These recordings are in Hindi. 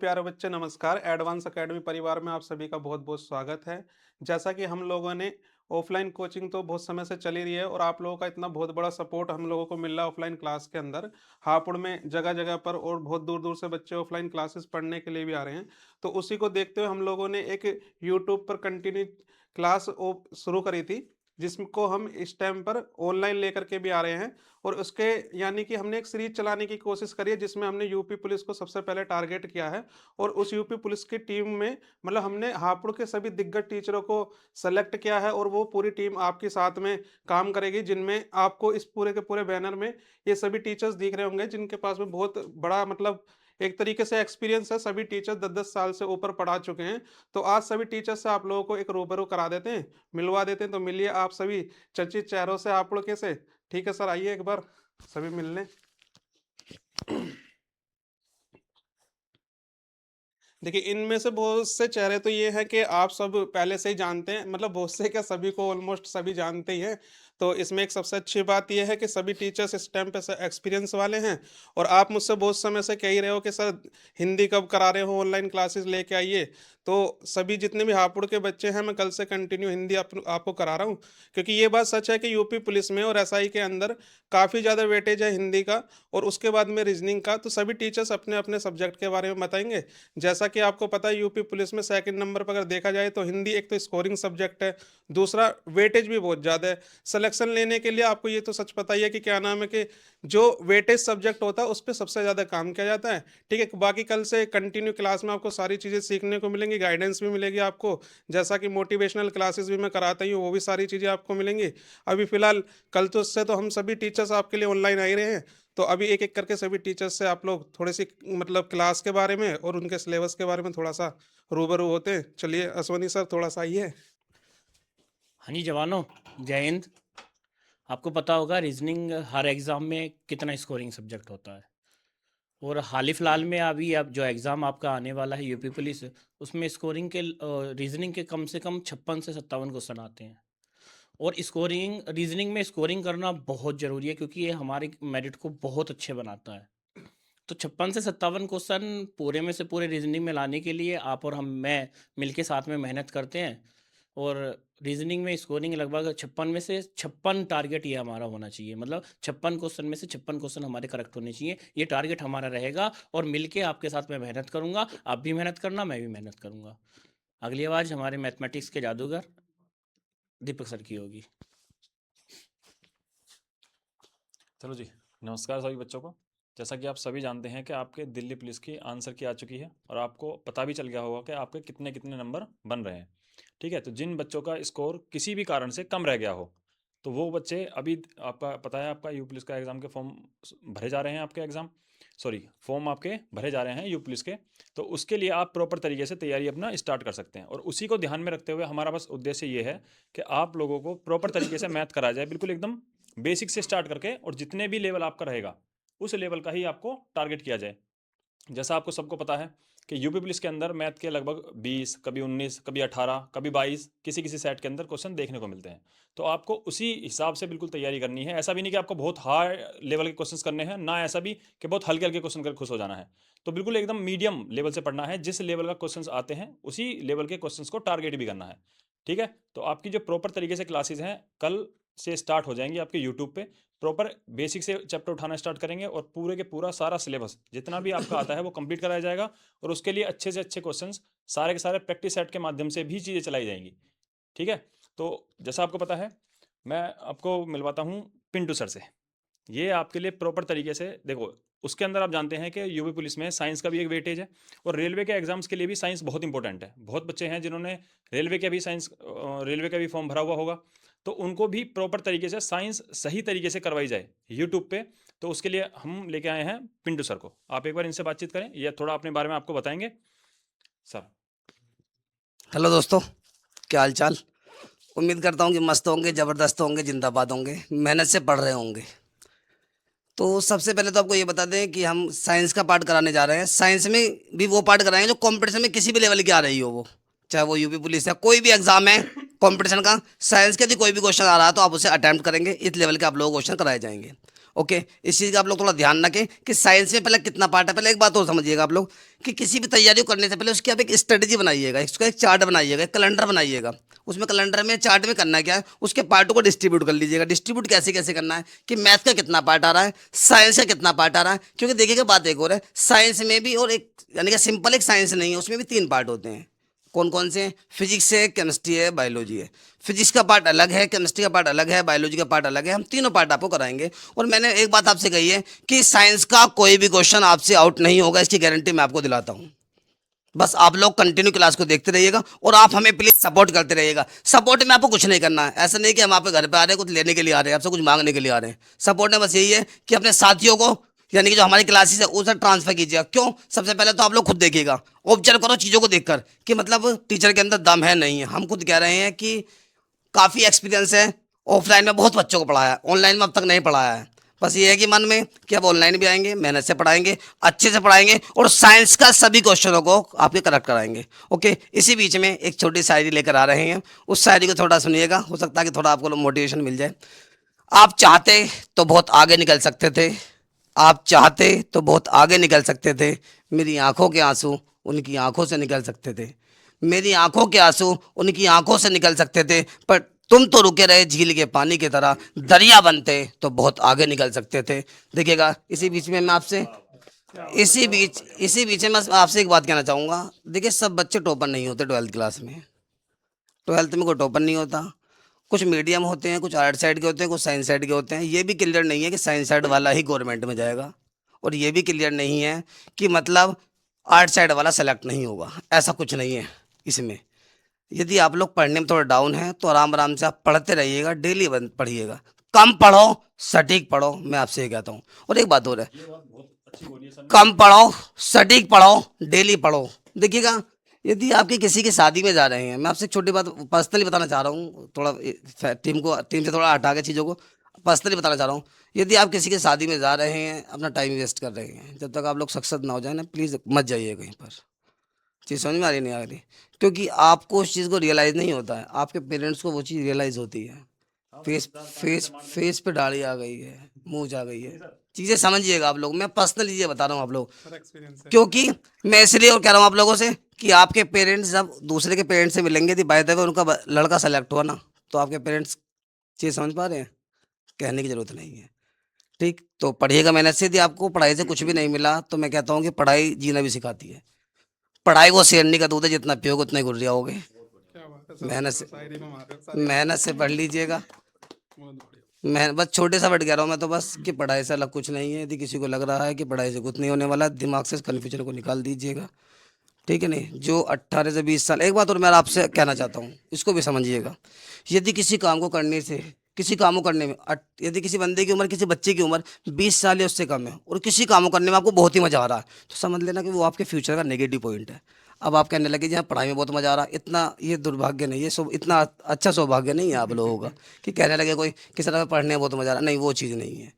प्यारे बच्चे नमस्कार। एडवांस एकेडमी परिवार में आप सभी का बहुत-बहुत स्वागत है। जैसा कि हम लोगों ने ऑफ़लाइन कोचिंग तो बहुत समय से चली रही है और आप लोगों का इतना बहुत बड़ा सपोर्ट हम लोगों को मिल रहा है ऑफ़लाइन क्लास के अंदर। हापुड़ में जगह-जगह पर और बहुत दूर-दूर से बच्चे ऑफ़लाइन क्लासेस पढ़ने के लिए भी आ रहे हैं। तो उसी को देखते हुए हम लोगों ने एक यूट्यूब पर कंटिन्यू क्लास शुरू करी थी, जिसको हम इस टाइम पर ऑनलाइन लेकर के भी आ रहे हैं। और उसके यानी कि हमने एक सीरीज़ चलाने की कोशिश करी है जिसमें हमने यूपी पुलिस को सबसे पहले टारगेट किया है और उस यूपी पुलिस की टीम में मतलब हमने हापुड़ के सभी दिग्गज टीचरों को सेलेक्ट किया है और वो पूरी टीम आपके साथ में काम करेगी, जिनमें आपको इस पूरे के पूरे बैनर में ये सभी टीचर्स दिख रहे होंगे जिनके पास में बहुत बड़ा मतलब एक तरीके से एक्सपीरियंस है। सभी टीचर 10-10 साल से ऊपर पढ़ा चुके हैं। तो आज सभी टीचर्स से आप लोगों को एक रूबरू करा देते हैं, मिलवा देते हैं। तो मिलिए आप सभी चर्चित चेहरों से हापुड़ के से। ठीक है सर, आइए एक बार सभी मिल लें। देखिए, इनमें से बहुत से चेहरे तो ये हैं कि आप सब पहले से ही जानते हैं, मतलब बहुत से क्या सभी को ऑलमोस्ट सभी जानते ही हैं। तो इसमें एक सबसे अच्छी बात ये है कि सभी टीचर्स इस टाइम पे एक्सपीरियंस वाले हैं और आप मुझसे बहुत समय से कह ही रहे हो कि सर हिंदी कब करा रहे हो, ऑनलाइन क्लासेस लेके आइए। तो सभी जितने भी हापुड़ के बच्चे हैं, मैं कल से कंटिन्यू हिंदी आपको करा रहा हूँ, क्योंकि ये बात सच है कि यूपी पुलिस में और एसआई के अंदर काफ़ी ज़्यादा वेटेज है हिंदी का और उसके बाद में रीजनिंग का। तो सभी टीचर्स अपने अपने सब्जेक्ट के बारे में बताएंगे। जैसा कि आपको पता है यूपी पुलिस में सेकंड नंबर पर अगर देखा जाए तो हिंदी एक तो स्कोरिंग सब्जेक्ट है, दूसरा वेटेज भी बहुत ज़्यादा है। सिलेक्शन लेने के लिए आपको ये तो सच पता ही है कि क्या नाम है कि जो वेटेज सब्जेक्ट होता है उस पे सबसे ज़्यादा काम किया जाता है। ठीक है, बाकी कल से कंटिन्यू क्लास में आपको सारी चीज़ें सीखने को मिलेंगी, गाइडेंस भी मिलेगी आपको। जैसा कि मोटिवेशनल क्लासेस भी मैं कराता ही हूँ, वो भी सारी चीज़ें आपको मिलेंगी। अभी फ़िलहाल कल तो उससे तो हम सभी टीचर्स आपके लिए ऑनलाइन आ ही रहे हैं। तो अभी एक-एक करके सभी टीचर्स से आप लोग थोड़ी-सी मतलब क्लास के बारे में और उनके सिलेबस के बारे में थोड़ा-सा रूबरू होते हैं। चलिए अश्वनी सर थोड़ा-सा आइए। हाँ जी जवानों, जय हिंद। आपको पता होगा रीजनिंग हर एग्ज़ाम में कितना स्कोरिंग सब्जेक्ट होता है। और हाल ही फिलहाल में अभी अब जो एग्ज़ाम आपका आने वाला है यूपी पुलिस, उसमें स्कोरिंग के रीजनिंग के कम से कम 56 से 57 क्वेश्चन आते हैं। और स्कोरिंग रीजनिंग में स्कोरिंग करना बहुत ज़रूरी है क्योंकि ये हमारे मेरिट को बहुत अच्छे बनाता है। तो 56 से 57 क्वेश्चन पूरे में से पूरे रीजनिंग में लाने के लिए आप और मैं मिलके साथ में मेहनत करते हैं। और रीजनिंग में स्कोरिंग लगभग 56 में से 56 टारगेट ये हमारा होना चाहिए, मतलब 56 क्वेश्चन में से 56 क्वेश्चन हमारे करेक्ट होने चाहिए। ये टारगेट हमारा रहेगा और मिलके आपके साथ मैं मेहनत करूंगा, आप भी मेहनत करना, मैं भी मेहनत करूंगा। अगली आवाज़ हमारे मैथमेटिक्स के जादूगर दीपक सर की होगी। चलो जी, नमस्कार सभी बच्चों को। जैसा कि आप सभी जानते हैं कि आपके दिल्ली पुलिस की आंसर की आ चुकी है और आपको पता भी चल गया होगा कि आपके कितने कितने नंबर बन रहे हैं। ठीक है, तो जिन बच्चों का स्कोर किसी भी कारण से कम रह गया हो, तो वो बच्चे अभी आपका पता है आपका यू पुलिस का एग्ज़ाम के फॉर्म भरे जा रहे हैं, आपके एग्ज़ाम सॉरी फॉर्म आपके भरे जा रहे हैं यू पुलिस के। तो उसके लिए आप प्रॉपर तरीके से तैयारी अपना स्टार्ट कर सकते हैं और उसी को ध्यान में रखते हुए हमारा बस उद्देश्य ये है कि आप लोगों को प्रॉपर तरीके से मैथ कराया जाए, बिल्कुल एकदम बेसिक से स्टार्ट करके, और जितने भी लेवल आपका रहेगा उस लेवल का ही आपको टारगेट किया जाए। जैसा आपको सबको पता है कि यूपी पुलिस के अंदर मैथ के लगभग 20, कभी 19, कभी 18, कभी 22 किसी किसी सेट के अंदर क्वेश्चन देखने को मिलते हैं। तो आपको उसी हिसाब से बिल्कुल तैयारी करनी है। ऐसा भी नहीं कि आपको बहुत हार्ड लेवल के क्वेश्चंस करने हैं, ना ऐसा भी कि बहुत हल्के हल्के क्वेश्चन कर खुश हो जाना है। तो बिल्कुल एकदम मीडियम लेवल से पढ़ना है, जिस लेवल का क्वेश्चंस आते हैं उसी लेवल के क्वेश्चंस को टारगेट भी करना है। ठीक है, तो आपकी जो प्रॉपर तरीके से क्लासेज हैं कल से स्टार्ट हो जाएंगी आपके यूट्यूब पे। प्रॉपर बेसिक से चैप्टर उठाना स्टार्ट करेंगे और पूरे के पूरा सारा सिलेबस जितना भी आपका आता है वो कंप्लीट कराया जाएगा और उसके लिए अच्छे से अच्छे क्वेश्चंस सारे के सारे प्रैक्टिस सेट के माध्यम से भी चीज़ें चलाई जाएंगी। ठीक है, तो जैसा आपको पता है मैं आपको मिलवाता हूँ पिंटू सर से। ये आपके लिए प्रॉपर तरीके से देखो, उसके अंदर आप जानते हैं कि यूपी पुलिस में साइंस का भी एक वेटेज है और रेलवे के एग्जाम्स के लिए भी साइंस बहुत इंपॉर्टेंट है। बहुत बच्चे हैं जिन्होंने रेलवे के भी साइंस रेलवे का भी फॉर्म भरा हुआ होगा, तो उनको भी प्रॉपर तरीके से साइंस सही तरीके से करवाई जाए यूट्यूब पे। तो उसके लिए हम लेके आए हैं पिंटू सर को। आप एक बार इनसे बातचीत करें, ये थोड़ा अपने बारे में आपको बताएंगे सर। हेलो दोस्तों, क्या हाल चाल। उम्मीद करता हूँ कि मस्त होंगे, ज़बरदस्त होंगे, जिंदाबाद होंगे, मेहनत से पढ़ रहे होंगे। तो सबसे पहले तो आपको ये बता दें कि हम साइंस का पार्ट कराने जा रहे हैं। साइंस में भी वो पार्ट कराएंगे जो कंपटीशन में किसी भी लेवल की आ रही हो, वो चाहे वो यूपी पुलिस है, कोई भी एग्जाम है कंपटीशन का, साइंस के यदि कोई भी क्वेश्चन आ रहा है तो आप उसे अटेम्प्ट करेंगे। इस लेवल के आप लोगों को क्वेश्चन कराए जाएंगे। ओके, इस चीज़ का आप लोग थोड़ा ध्यान रखें कि साइंस में पहले कितना पार्ट है। पहले एक बात और समझिएगा आप लोग कि किसी भी तैयारी को करने से पहले उसकी आप एक स्ट्रेटजी बनाइएगा, उसका एक चार्ट बनाइएगा, एक कैलेंडर बनाइएगा। उसमें कैलेंडर में चार्ट में करना क्या है, उसके पार्टों को डिस्ट्रीब्यूट कर लीजिएगा। डिस्ट्रीब्यूट कैसे कैसे करना है कि मैथ का कितना पार्ट आ रहा है, साइंस का कितना पार्ट आ रहा है। क्योंकि देखिएगा बात एक और है, साइंस में भी और एक यानी कि सिंपल एक साइंस नहीं है, उसमें भी 3 पार्ट होते हैं। कौन कौन से? फिजिक्स है, केमिस्ट्री है, बायोलॉजी है। फिजिक्स का पार्ट अलग है, केमिस्ट्री का पार्ट अलग है, बायोलॉजी का पार्ट अलग है। हम तीनों पार्ट आपको कराएंगे। और मैंने एक बात आपसे कही है कि साइंस का कोई भी क्वेश्चन आपसे आउट नहीं होगा, इसकी गारंटी मैं आपको दिलाता हूँ। बस आप लोग कंटिन्यू क्लास को देखते रहिएगा और आप हमें प्लीज सपोर्ट करते रहिएगा। सपोर्ट में आपको कुछ नहीं करना है, ऐसा नहीं कि हम आपके घर पे आ रहे हैं कुछ लेने के लिए आ रहे हैं, आपसे कुछ मांगने के लिए आ रहे हैं। सपोर्ट में बस यही है कि अपने साथियों को यानी कि जो हमारी क्लासेस है उसे ट्रांसफर कीजिएगा। क्यों? सबसे पहले तो आप लोग खुद देखिएगा, ऑब्जर्व करो चीज़ों को देखकर कि मतलब टीचर के अंदर दम है नहीं है। हम खुद कह रहे हैं कि काफ़ी एक्सपीरियंस है, ऑफलाइन में बहुत बच्चों को पढ़ाया, ऑनलाइन में अब तक नहीं पढ़ाया है। बस ये है कि मन में कि अब ऑनलाइन भी आएंगे, मेहनत से पढ़ाएंगे, अच्छे से पढ़ाएंगे और साइंस का सभी क्वेश्चनों को आपके करेक्ट कराएंगे। ओके, इसी बीच में एक छोटी शायरी लेकर आ रहे हैं, उस शायरी को थोड़ा सुनिएगा, हो सकता है कि थोड़ा आपको मोटिवेशन मिल जाए। आप चाहते तो बहुत आगे निकल सकते थे, आप चाहते तो बहुत आगे निकल सकते थे। मेरी आंखों के आंसू उनकी आंखों से निकल सकते थे, मेरी आंखों के आंसू उनकी आंखों से निकल सकते थे। पर तुम तो रुके रहे झील के पानी की तरह, दरिया बनते तो बहुत आगे निकल सकते थे। देखिएगा इसी बीच में मैं आपसे इसी बीच में मैं आपसे एक बात कहना चाहूँगा। देखिए सब बच्चे टॉपर नहीं होते 12th क्लास में, 12th में कोई टॉपर नहीं होता। कुछ मीडियम होते हैं, कुछ आर्ट साइड के होते हैं, कुछ साइंस साइड के होते हैं। ये भी क्लियर नहीं है कि साइंस साइड वाला ही गवर्नमेंट में जाएगा, और ये भी क्लियर नहीं है कि मतलब आर्ट साइड वाला सेलेक्ट नहीं होगा। ऐसा कुछ नहीं है इसमें। यदि आप लोग पढ़ने में थोड़ा डाउन है तो आराम आराम से आप पढ़ते रहिएगा, डेली पढ़िएगा, कम पढ़ो सटीक पढ़ो, मैं आपसे ये कहता हूँ। और एक बात और है, कम पढ़ो सटीक पढ़ो, डेली पढ़ो। देखिएगा यदि आपकी किसी की शादी में जा रहे हैं, मैं आपसे एक छोटी बात पर्सनली बताना चाह रहा हूँ, थोड़ा टीम से थोड़ा हटा के चीज़ों को पर्सनली बताना चाह रहा हूँ। यदि आप किसी की शादी में जा रहे हैं, अपना टाइम वेस्ट कर रहे हैं, जब तक आप लोग सक्सेस ना हो जाए ना, प्लीज़ मत जाइए कहीं पर। चीज़ समझ में आ रही नहीं आ रही? क्योंकि आपको उस चीज़ को रियलाइज़ नहीं होता है, आपके पेरेंट्स को वो चीज़ रियलाइज़ होती है। फेस पे दाढ़ी आ गई है, मूंछ आ गई है, चीज़ें समझिएगा आप लोग। मैं पर्सनली ये बता रहा हूँ आप लोग, सर एक्सपीरियंस है। क्योंकि मैं इसलिए और कह रहा हूँ आप लोगों से कि आपके पेरेंट्स जब दूसरे के पेरेंट्स से मिलेंगे, यदि बाय द वे उनका लड़का सेलेक्ट हुआ ना, तो आपके पेरेंट्स चीज़ समझ पा रहे हैं, कहने की ज़रूरत नहीं है। ठीक, तो पढ़िएगा मेहनत से। यदि आपको पढ़ाई से कुछ भी नहीं मिला तो मैं कहता हूँ कि पढ़ाई जीना भी सिखाती है। पढ़ाई वो शेरनी का दूध है, जितना पियोगे उतना ही गुर्रिया होगे। क्या बात है सर, मेहनत से शायरी में मार रहे हो सर। मेहनत से पढ़ लीजिएगा। बहुत बढ़िया। मैं बस छोटे सा वर्ड कह रहा हूँ मैं तो, बस कि पढ़ाई से अलग कुछ नहीं है। यदि किसी को लग रहा है कि पढ़ाई से कुछ नहीं होने वाला, दिमाग से इस कन्फ्यूजन को निकाल दीजिएगा। ठीक है नहीं? जो 18 से 20 साल, एक बात और मैं आपसे कहना चाहता हूँ, इसको भी समझिएगा। यदि किसी काम को करने से किसी काम को करने में यदि किसी बंदे की उम्र, किसी बच्चे की उम्र 20 साल या उससे कम है और किसी काम को करने में आपको बहुत ही मज़ा आ रहा है, तो समझ लेना कि वो आपके फ्यूचर का नेगेटिव पॉइंट है। अब आप कहने लगे जी हाँ पढ़ाई में बहुत मज़ा आ रहा है, इतना ये दुर्भाग्य नहीं है, इतना अच्छा सौभाग्य नहीं है आप लोगों का कि कहने लगे कोई किसी तरह पढ़ने में बहुत मज़ा आ रहा है। नहीं, वो चीज़ नहीं है।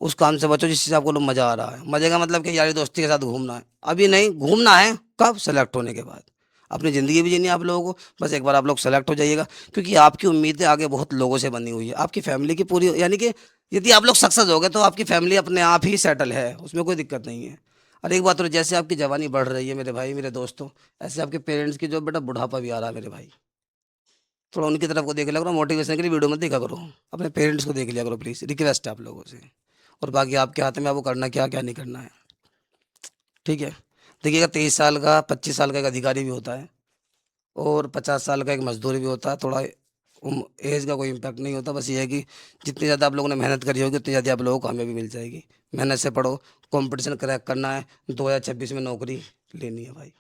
उस काम से बचो जिससे आपको मज़ा आ रहा है। मज़े का मतलब कि यारी दोस्ती के साथ घूमना है, अभी नहीं घूमना है। कब? सेलेक्ट होने के बाद। अपनी ज़िंदगी भी जीनी है आप लोगों को, बस एक बार आप लोग सेलेक्ट हो जाइएगा। क्योंकि आपकी उम्मीदें आगे बहुत लोगों से बनी हुई है, आपकी फैमिली की पूरी, यानी कि यदि आप लोग सक्सेस हो गए तो आपकी फैमिली अपने आप ही सेटल है, उसमें कोई दिक्कत नहीं है। और एक बात और, जैसे आपकी जवानी बढ़ रही है मेरे भाई मेरे दोस्तों, ऐसे आपके पेरेंट्स की जो बेटा बुढ़ापा भी आ रहा है मेरे भाई। थोड़ा उनकी तरफ को देख लिया करो, मोटिवेशन के लिए वीडियो मत देखा करो, अपने पेरेंट्स को देख लिया करो प्लीज़, रिक्वेस्ट है आप लोगों से। और बाकी आपके हाथ में आपको करना क्या क्या नहीं करना है। ठीक है? देखिएगा 23 साल का 25 साल का एक अधिकारी भी होता है और 50 साल का एक मजदूर भी होता है। थोड़ा एज का कोई इम्पैक्ट नहीं होता, बस ये है कि जितनी ज़्यादा आप लोगों ने मेहनत करी होगी उतनी ज़्यादा आप लोगों को कामयाबी मिल जाएगी। मेहनत से पढ़ो, कंपटीशन क्रैक करना है, 2026 में नौकरी लेनी है भाई।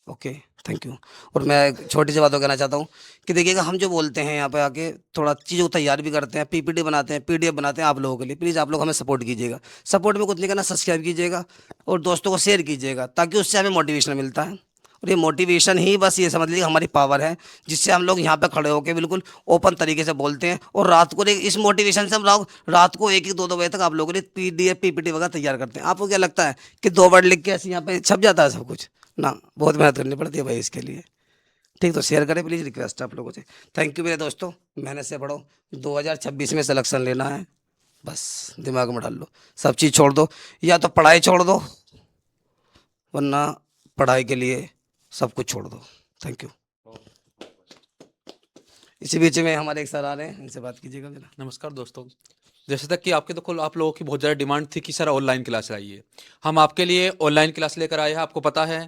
Okay, thank you. और मैं एक छोटी सी बात और कहना चाहता हूँ कि देखिएगा हम जो बोलते हैं यहाँ पे आके, थोड़ा चीज़ों को तैयार भी करते हैं, पीपीटी बनाते हैं, पीडीएफ बनाते हैं आप लोगों के लिए। प्लीज़ आप लोग हमें सपोर्ट कीजिएगा। सपोर्ट में कुछ नहीं करना, सब्सक्राइब कीजिएगा और दोस्तों को शेयर कीजिएगा, ताकि उससे हमें मोटिवेशन मिलता है। और ये मोटिवेशन ही बस ये समझ लीजिए हमारी पावर है, जिससे हम लोग यहाँ पे खड़े होकर बिल्कुल ओपन तरीके से बोलते हैं। और रात को इस मोटिवेशन से हम लोग रात को 1-1, 2-2 बजे तक आप लोगों के लिए पीडीएफ पीपीटी वगैरह तैयार करते हैं। आपको क्या लगता है कि 2 वर्ड लिख के ऐसे यहाँ पे छप जाता है सब कुछ? ना, बहुत मेहनत करनी पड़ती है भाई इसके लिए। ठीक, तो शेयर करें प्लीज़, रिक्वेस्ट है आप लोगों से। थैंक यू मेरे दोस्तों, मेहनत से पढ़ो, 2026 में सिलेक्शन लेना है, बस दिमाग में डाल लो, सब चीज़ छोड़ दो, या तो पढ़ाई छोड़ दो वरना पढ़ाई के लिए सब कुछ छोड़ दो। Thank you. इसी बीच में हमारे एक सर आ रहे हैं, इनसे बात कीजिएगा जरा। नमस्कार दोस्तों। जैसे तक कि आपके तो आप लोगों की बहुत ज़्यादा डिमांड थी कि सर ऑनलाइन क्लास आइए, हम आपके लिए ऑनलाइन क्लास लेकर आए हैं। आपको पता है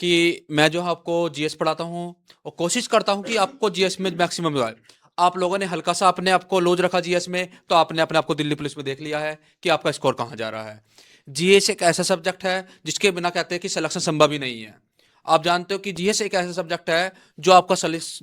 कि मैं जो है आपको जीएस पढ़ाता हूँ और कोशिश करता हूँ कि आपको जीएस में मैक्सिमम आए। आप लोगों ने हल्का सा अपने आप को लूज रखा जीएस में, तो आपने अपने आप को दिल्ली पुलिस में देख लिया है कि आपका स्कोर कहाँ जा रहा है। जीएस एक ऐसा सब्जेक्ट है जिसके बिना कहते हैं कि सिलेक्शन संभव ही नहीं है। आप जानते हो कि जीएस एक ऐसा सब्जेक्ट है जो आपका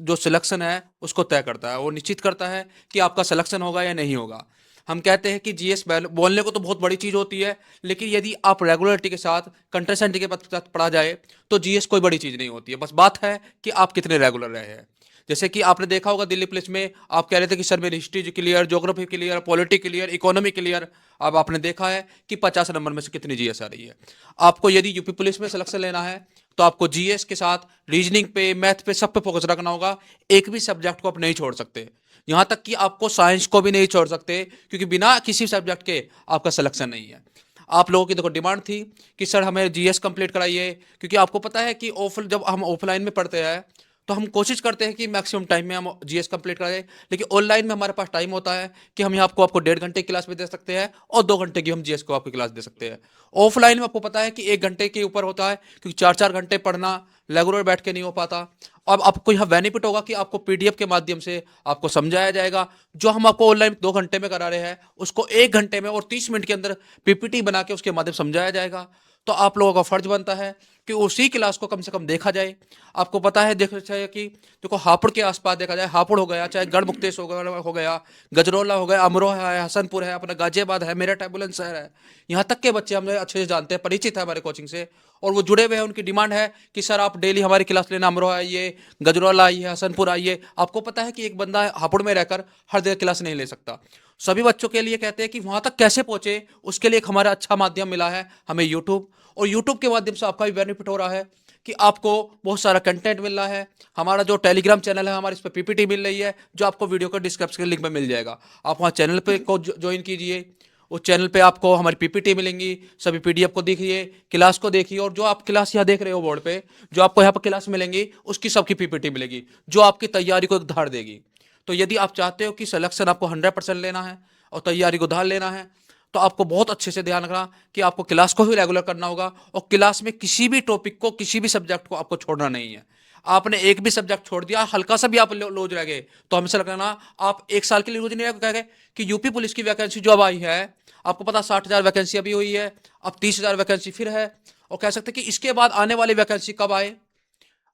जो सिलेक्शन है उसको तय करता है, वो निश्चित करता है कि आपका सिलेक्शन होगा या नहीं होगा। हम कहते हैं कि जीएस बोलने को तो बहुत बड़ी चीज़ होती है, लेकिन यदि आप रेगुलरिटी के साथ कंसिस्टेंसी के साथ पढ़ा जाए तो जीएस कोई बड़ी चीज़ नहीं होती है। बस बात है कि आप कितने रेगुलर रहे हैं। जैसे कि आपने देखा होगा दिल्ली पुलिस में आप कह रहे थे कि सर मेरी history clear, geography clear, polity clear, economy clear. अब आपने देखा है कि 50 नंबर में से कितनी जीएस आ रही है। आपको यदि यूपी पुलिस में सिलेक्शन लेना है तो आपको जीएस के साथ रीजनिंग पे, मैथ पे, सब पे फोकस रखना होगा। एक भी सब्जेक्ट को आप नहीं छोड़ सकते, यहाँ तक कि आपको साइंस को भी नहीं छोड़ सकते, क्योंकि बिना किसी सब्जेक्ट के आपका सिलेक्शन नहीं है। आप लोगों की देखो डिमांड थी कि सर हमें जीएस कंप्लीट कराइए, क्योंकि आपको पता है कि जब हम ऑफलाइन में पढ़ते हैं तो हम कोशिश करते हैं कि मैक्सिमम टाइम में हम जीएस कंप्लीट कराएं, लेकिन ऑनलाइन में हमारे पास टाइम होता है कि हम यहाँ आपको 1.5 घंटे की क्लास भी दे सकते हैं और 2 घंटे की हम जीएस को आपकी क्लास दे सकते हैं। ऑफलाइन में आपको पता है कि 1 घंटे के ऊपर होता है, क्योंकि 4-4 घंटे पढ़ना रेगुलर बैठ के नहीं हो पाता। अब आपको यहाँ बेनिफिट होगा कि आपको पीडीएफ के माध्यम से आपको समझाया जाएगा। जो हम आपको ऑनलाइन 2 घंटे में करा रहे हैं उसको 1 घंटे में और 30 मिनट के अंदर पीपीटी बना के उसके माध्यम से समझाया जाएगा। तो आप लोगों का फर्ज बनता है कि उसी क्लास को कम से कम देखा जाए। आपको पता है देखो चाहिए कि देखो हापुड़ के आसपास देखा जाए, हापुड़ हो गया, चाहे गढ़मुक्तेश्वर हो गया, गजरौला हो गया, अमरोहा है, हसनपुर है, अपना गाजियाबाद है, मेरठ है, बुलंदशहर है, यहाँ तक के बच्चे हमें अच्छे से जानते हैं, परिचित है हमारे कोचिंग से, और वो जुड़े हुए हैं। उनकी डिमांड है कि सर आप डेली हमारी क्लास लेना, अमरोहा आइए, गजरौला आइए, हसनपुर आइए। आपको पता है कि एक बंदा हापुड़ में रहकर हर जगह क्लास नहीं ले सकता। सभी बच्चों के लिए कहते हैं कि वहाँ तक कैसे पहुँचे, उसके लिए एक हमारा अच्छा माध्यम मिला है हमें यूट्यूब, और यूट्यूब के माध्यम से आपका भी बेनिफिट हो रहा है कि आपको बहुत सारा कंटेंट मिल रहा है। हमारा जो टेलीग्राम चैनल है हमारे इस पर पीपीटी मिल रही है, जो आपको वीडियो को डिस्क्रिप्शन के लिंक में मिल जाएगा। आप वहाँ चैनल पे को ज्वाइन कीजिए, उस चैनल पे आपको हमारी पीपीटी मिलेंगी, सभी पीडीएफ को देखिए, क्लास को देखिए, और जो आप क्लास यहाँ देख रहे हो बोर्ड पे, जो आपको यहाँ पर क्लास मिलेंगी उसकी सबकी पीपीटी मिलेगी, जो आपकी तैयारी को एक धार देगी। तो यदि आप चाहते हो कि सिलेक्शन आपको 100% लेना है और तैयारी को धार लेना है, तो आपको बहुत अच्छे से ध्यान रखना कि आपको क्लास को ही रेगुलर करना होगा, और क्लास में किसी भी टॉपिक को, किसी भी सब्जेक्ट को आपको छोड़ना नहीं है। आपने एक भी सब्जेक्ट छोड़ दिया, हल्का सा भी आप लूज रह गए, तो हमेशा लगना आप 1 साल के लिए लूज नहीं रह गए। कि यूपी पुलिस की वैकेंसी जो अब आई है, आपको पता 60,000 वैकेंसी अभी हुई है, अब 30,000 वैकेंसी फिर है, और कह सकते हैं कि इसके बाद आने वाली वैकेंसी कब आए,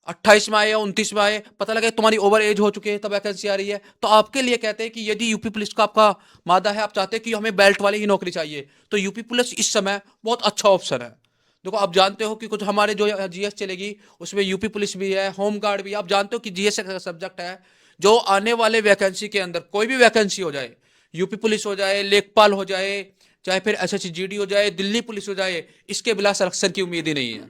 28 में आए या 29 में आए, पता लगे तुम्हारी ओवर एज हो चुकी है तब वैकेंसी आ रही है। तो आपके लिए कहते हैं कि यदि यूपी पुलिस का आपका मादा है, आप चाहते हैं कि हमें बेल्ट वाली ही नौकरी चाहिए, तो यूपी पुलिस इस समय बहुत अच्छा ऑप्शन है। देखो आप जानते हो कि कुछ हमारे जो जीएस चलेगी उसमें यूपी पुलिस भी है, होम गार्ड भी। आप जानते हो कि जीएस एक सब्जेक्ट है जो आने वाले वैकेंसी के अंदर, कोई भी वैकेंसी हो जाए, यूपी पुलिस हो जाए, लेखपाल हो जाए, चाहे फिर एसएसजी हो जाए, दिल्ली पुलिस हो जाए, इसके बिना सिलेक्शन की उम्मीद ही नहीं है।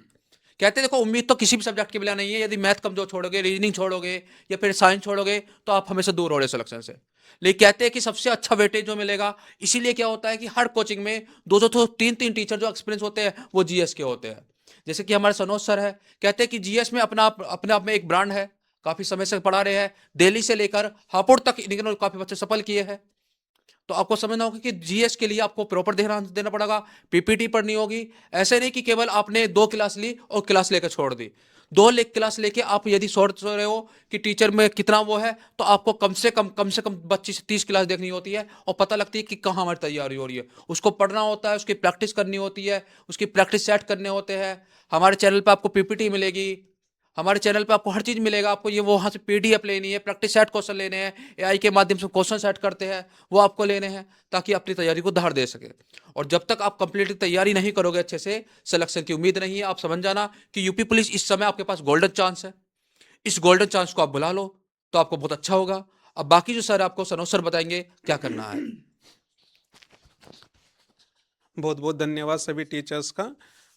कहते हैं देखो उम्मीद तो किसी भी सब्जेक्ट के बिना नहीं है। यदि मैथ कमजोर छोड़ोगे, रीजनिंग छोड़ोगे या फिर साइंस छोड़ोगे, तो आप हमेशा दूर हो रहे सिलेक्शन से। लेकिन कहते हैं कि सबसे अच्छा वेटेज जो मिलेगा, इसीलिए क्या होता है कि हर कोचिंग में 2-2 3-3 टीचर जो एक्सपीरियंस होते हैं वो जीएस के होते हैं। जैसे कि हमारे सनोज सर है, कहते हैं कि जीएस में अपने आप में एक ब्रांड है, काफी समय से पढ़ा रहे हैं, दिल्ली से लेकर हापुड़ तक इन्होंने काफी बच्चे सफल किए हैं। तो आपको समझना होगा कि जीएस के लिए आपको प्रॉपर ध्यान देना पड़ेगा, पीपीटी पढ़नी होगी। ऐसे नहीं कि केवल आपने 2 क्लास ली और क्लास लेकर छोड़ दी। 2 क्लास लेके आप यदि सोच रहे हो कि टीचर में कितना वो है, तो आपको कम से कम 25 से 30 क्लास देखनी होती है, और पता लगती है कि कहाँ हमारी तैयारी हो रही है। उसको पढ़ना होता है, उसकी प्रैक्टिस करनी होती है, उसकी प्रैक्टिस सेट करने होते हैं। हमारे चैनल पर आपको पीपीटी मिलेगी, हमारे चैनल पे आपको हर चीज़ मिलेगा। आपको ये वो वहाँ से पीडीएफ लेनी है, प्रैक्टिस सेट क्वेश्चन लेने हैं, एआई के माध्यम से क्वेश्चन सेट करते हैं, वो आपको लेने हैं, ताकि अपनी तैयारी को धार दे सके। और जब तक आप कंप्लीट तैयारी नहीं करोगे अच्छे से, सिलेक्शन की उम्मीद नहीं है। आप समझ जाना कि यूपी पुलिस इस समय आपके पास गोल्डन चांस है। इस गोल्डन चांस को आप बुला लो तो आपको बहुत अच्छा होगा। अब बाकी जो सर आपको सनोज सर बताएंगे क्या करना है। बहुत बहुत धन्यवाद सभी टीचर्स का।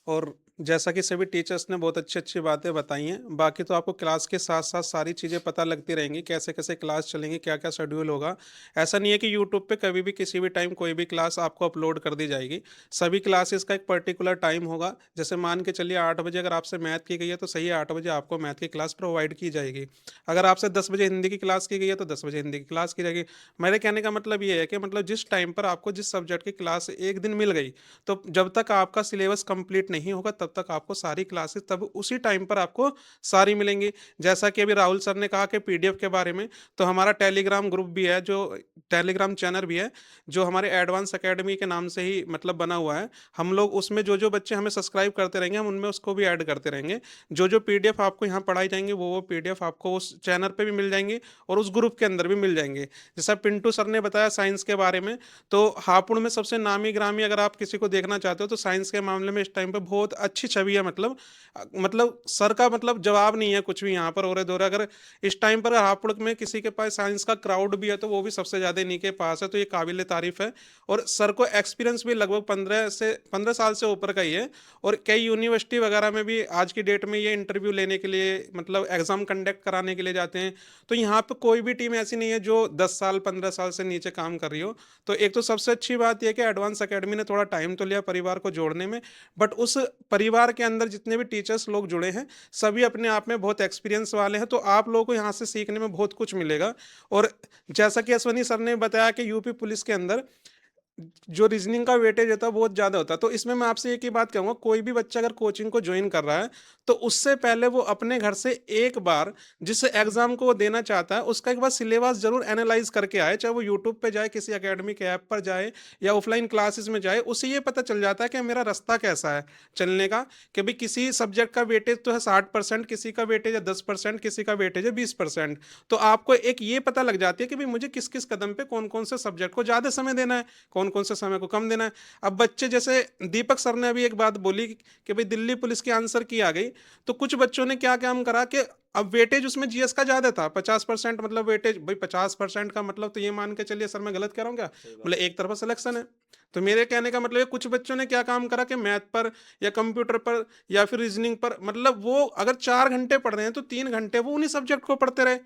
और जैसा कि सभी टीचर्स ने बहुत अच्छी-अच्छी बातें बताई हैं। बाकी तो आपको क्लास के साथ-साथ सारी चीज़ें पता लगती रहेंगी, कैसे-कैसे क्लास चलेंगी, क्या-क्या शेड्यूल होगा। ऐसा नहीं है कि यूट्यूब पे कभी भी किसी भी टाइम कोई भी क्लास आपको अपलोड कर दी जाएगी। सभी क्लासेस का एक पर्टिकुलर टाइम होगा। जैसे मान के चलिए 8 बजे अगर आपसे मैथ की गई है तो सही 8 बजे आपको मैथ की क्लास प्रोवाइड की जाएगी। अगर आपसे 10 बजे हिंदी की क्लास की गई है तो 10 बजे हिंदी की क्लास की जाएगी। मेरे कहने का मतलब ये है कि मतलब जिस टाइम पर आपको जिस सब्जेक्ट की क्लास एक दिन मिल गई, तो जब तक आपका सिलेबस कंप्लीट नहीं होगा तब तक आपको सारी क्लासेस तब उसी टाइम पर आपको सारी मिलेंगी। जैसा कि अभी राहुल सर ने कहा कि पीडीएफ के बारे में, तो हमारा टेलीग्राम ग्रुप भी है, जो टेलीग्राम चैनल भी है, जो हमारे एडवांस एकेडमी के नाम से ही मतलब बना हुआ है। हम लोग उसमें जो बच्चे हमें सब्सक्राइब करते रहेंगे, हम उनमें उसको भी ऐड करते रहेंगे। जो पीडीएफ आपको यहाँ पढ़ाई जाएंगे वो पीडीएफ आपको उस चैनल पे भी मिल जाएंगी और उस ग्रुप के अंदर भी मिल जाएंगे। जैसा पिंटू सर ने बताया साइंस के बारे में, तो हापुड़ में सबसे नामी ग्रामी अगर आप किसी को देखना चाहते हो तो साइंस के मामले में इस टाइम पे बहुत अच्छी छवि है। मतलब मतलब सर का मतलब जवाब नहीं है कुछ भी यहाँ पर। और अगर इस टाइम पर हापुड़ में किसी के पास साइंस का क्राउड भी है तो वो भी सबसे ज़्यादा इन्हीं के पास है, तो ये काबिल तारीफ है। और सर को एक्सपीरियंस भी लगभग 15 साल से ऊपर का ही है। और कई यूनिवर्सिटी वगैरह में भी आज की डेट में ये इंटरव्यू लेने के लिए मतलब एग्जाम कंडक्ट कराने के लिए जाते हैं। तो यहाँ पे कोई भी टीम ऐसी नहीं है जो 10 साल 15 साल से नीचे काम कर रही हो। तो एक तो सबसे अच्छी बात यह है कि एडवांस एकेडमी ने थोड़ा टाइम तो लिया परिवार को जोड़ने में, बट उस परिवार के अंदर जितने भी टीचर्स लोग जुड़े हैं सभी अपने आप में बहुत एक्सपीरियंस वाले हैं। तो आप लोगों को यहाँ से सीखने में बहुत कुछ मिलेगा। और जैसा कि अश्वनी सर ने बताया कि यूपी पुलिस के अंदर जो रीजनिंग का वेटेज होता है बहुत ज़्यादा होता है। तो इसमें मैं आपसे एक ही बात कहूँगा, कोई भी बच्चा अगर कोचिंग को ज्वाइन कर रहा है तो उससे पहले वो अपने घर से एक बार जिस एग्जाम को वो देना चाहता है उसका एक बार सिलेबस जरूर एनालाइज करके आए, चाहे वो यूट्यूब पे जाए, किसी एकेडमी के ऐप पर जाए या ऑफलाइन क्लासेस में जाए। उससे ये पता चल जाता है कि मेरा रास्ता कैसा है चलने का, कि भाई किसी सब्जेक्ट का वेटेज तो है 60%, किसी का वेटेज है 10%, किसी का वेटेज है 20%। तो आपको एक ये पता लग जाती है कि भाई मुझे किस किस कदम पे कौन कौन से सब्जेक्ट को ज़्यादा समय देना है, कौन कौन से समय को कम देना है। अब बच्चे जैसे दीपक सर ने अभी एक बात बोली कि भाई दिल्ली पुलिस की आंसर की आ गई, तो कुछ बच्चों ने क्या काम करा कि अब वेटेज उसमें जीएस का ज्यादा था 50%, मतलब वेटेज भाई 50% का मतलब तो ये मान के चलिए, सर मैं गलत कह रहा हूँ क्या, मतलब एक तरफा सिलेक्शन है। तो मेरे कहने का मतलब है कुछ बच्चों ने क्या काम करा कि मैथ पर या कंप्यूटर पर या फिर रीजनिंग पर, मतलब वो अगर 4 घंटे पढ़ रहे हैं तो 3 घंटे वो उन्हीं सब्जेक्ट को पढ़ते रहे।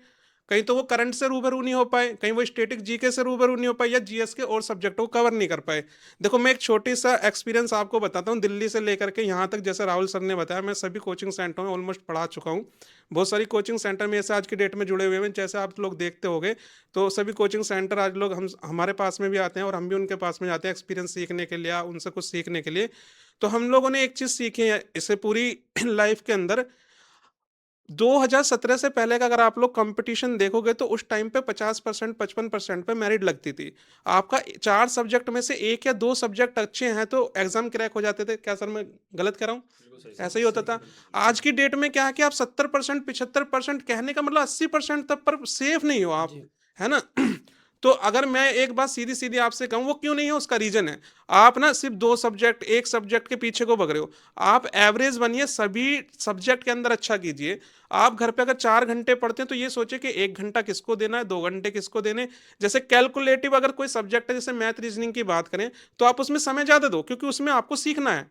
कहीं तो वो करंट से रूबरू नहीं हो पाए, कहीं वो स्टैटिक जीके से रूबरू नहीं हो पाए, या जीएस के और सब्जेक्टों को कवर नहीं कर पाए। देखो मैं एक छोटी सा एक्सपीरियंस आपको बताता हूँ, दिल्ली से लेकर के यहाँ तक, जैसे राहुल सर ने बताया मैं सभी कोचिंग सेंटरों में ऑलमोस्ट पढ़ा चुका हूँ। बहुत सारी कोचिंग सेंटर में ऐसे आज की डेट में जुड़े हुए हैं, जैसे आप लोग देखते होंगे। तो सभी कोचिंग सेंटर आज लोग हम हमारे पास में भी आते हैं और हम भी उनके पास में जाते हैं एक्सपीरियंस सीखने के लिए, उनसे कुछ सीखने के लिए। तो हम लोगों ने एक चीज़ सीखी है इसे पूरी लाइफ के अंदर, 2017 से पहले का अगर आप लोग कंपटीशन देखोगे तो उस टाइम पे 50% 55% पे मेरिट लगती थी। आपका 4 सब्जेक्ट में से 1 या 2 सब्जेक्ट अच्छे हैं तो एग्जाम क्रैक हो जाते थे। क्या सर मैं गलत कह रहा हूँ? ऐसा ही होता था। आज की डेट में क्या है कि आप 70% 75%, कहने का मतलब 80% तक पर सेफ नहीं हो आप, है ना? तो अगर मैं एक बात सीधी सीधी आपसे कहूँ, वो क्यों नहीं है उसका रीजन है, आप ना सिर्फ 2 सब्जेक्ट 1 सब्जेक्ट के पीछे को भग रहे हो। आप एवरेज बनिए, सभी सब्जेक्ट के अंदर अच्छा कीजिए। आप घर पे अगर 4 घंटे पढ़ते हैं तो ये सोचे कि 1 घंटा किसको देना है, 2 घंटे किसको देने। जैसे कैलकुलेटिव अगर कोई सब्जेक्ट है, जैसे मैथ रीजनिंग की बात करें, तो आप उसमें समय ज्यादा दो क्योंकि उसमें आपको सीखना है।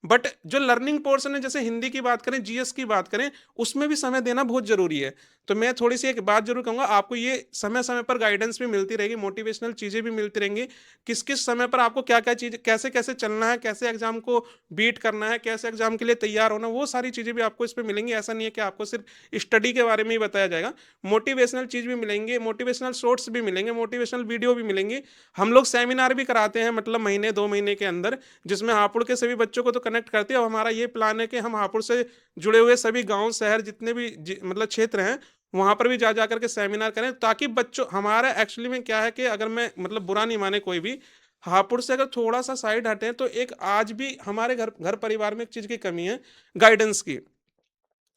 बट जो लर्निंग पोर्शन है, जैसे हिंदी की बात करें, जीएस की बात करें, उसमें भी समय देना बहुत जरूरी है। तो मैं थोड़ी सी एक बात जरूर कहूंगा, आपको ये समय समय पर गाइडेंस भी मिलती रहेगी, मोटिवेशनल चीजें भी मिलती रहेंगी, किस किस समय पर आपको क्या क्या चीज कैसे कैसे चलना है, कैसे एग्जाम को बीट करना है, कैसे एग्जाम के लिए तैयार होना, वो सारी चीजें भी आपको इस पर मिलेंगी। ऐसा नहीं है कि आपको सिर्फ स्टडी के बारे में ही बताया जाएगा, मोटिवेशनल चीज भी मिलेंगे, मोटिवेशनल शॉर्ट्स भी मिलेंगे, मोटिवेशनल वीडियो भी मिलेंगे। हम लोग सेमिनार भी कराते हैं, मतलब महीने 2 महीने के अंदर, जिसमें हापुड़ के सभी बच्चों को तो कनेक्ट करते हैं। और हमारा ये प्लान है कि हम हापुड़ से जुड़े हुए सभी गांव शहर जितने भी मतलब क्षेत्र हैं वहां पर भी जा करके सेमिनार करें, ताकि बच्चों, हमारा एक्चुअली में क्या है कि अगर मैं मतलब बुरा नहीं माने कोई भी, हापुड़ से अगर थोड़ा सा साइड हटे तो एक आज भी हमारे घर घर परिवार में एक चीज की कमी है, गाइडेंस की।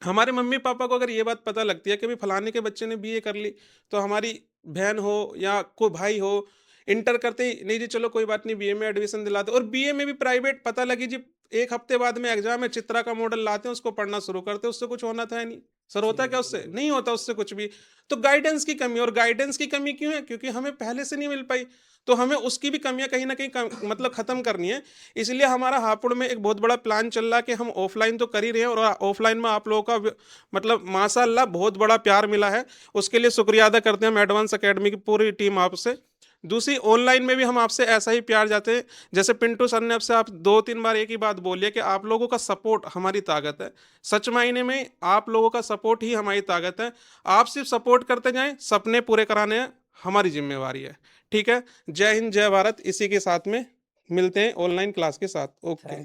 हमारे मम्मी पापा को अगर ये बात पता लगती है कि भाई फलाने के बच्चे ने बीए कर ली, तो हमारी बहन हो या कोई भाई हो, इंटर करते ही नहीं जी चलो कोई बात नहीं बीए में एडमिशन दिलाते, और बीए में भी प्राइवेट पता लगी जी 1 हफ्ते बाद में एग्जाम है, चित्रा का मॉडल लाते हैं, उसको पढ़ना शुरू करते हैं, उससे कुछ होना था नहीं। सर होता क्या उससे? नहीं होता उससे कुछ भी। तो गाइडेंस की कमी, और गाइडेंस की कमी क्यों है? क्योंकि हमें पहले से नहीं मिल पाई, तो हमें उसकी भी कमियां कहीं ना कहीं मतलब खत्म करनी है। इसलिए हमारा हापुड़ में एक बहुत बड़ा प्लान चल रहा है कि हम ऑफलाइन तो कर ही रहे हैं, और ऑफलाइन में आप लोगों का मतलब माशाल्लाह बहुत बड़ा प्यार मिला है, उसके लिए शुक्रिया अदा करते हैं हम एडवांस एकेडमी की पूरी टीम आपसे। दूसरी ऑनलाइन में भी हम आपसे ऐसा ही प्यार जाते हैं, जैसे पिंटू सर ने आपसे आप 2-3 बार एक ही बात बोली है कि आप लोगों का सपोर्ट हमारी ताकत है। सच मायने में आप लोगों का सपोर्ट ही हमारी ताकत है। आप सिर्फ सपोर्ट करते जाएं, सपने पूरे कराने हमारी जिम्मेवारी है। ठीक है, जय हिंद जय भारत। इसी के साथ में मिलते हैं ऑनलाइन क्लास के साथ। ओके। Thank you.